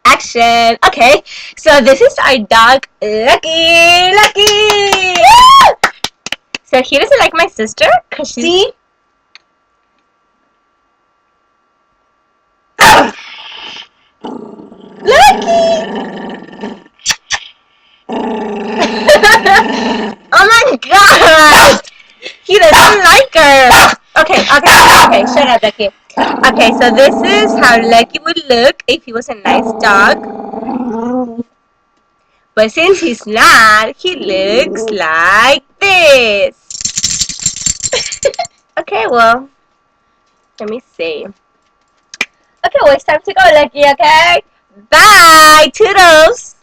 Action. Okay, so this is our dog, Lucky. Lucky! So he doesn't like my sister, because she's... See? Oh my god! He doesn't like her! Okay, shut up, Lucky. Okay, so this is how Lucky would look if he was a nice dog. But since he's not, he looks like this. Okay, well, let me see. Okay, well, it's time to go, Lucky, okay? Bye! Toodles!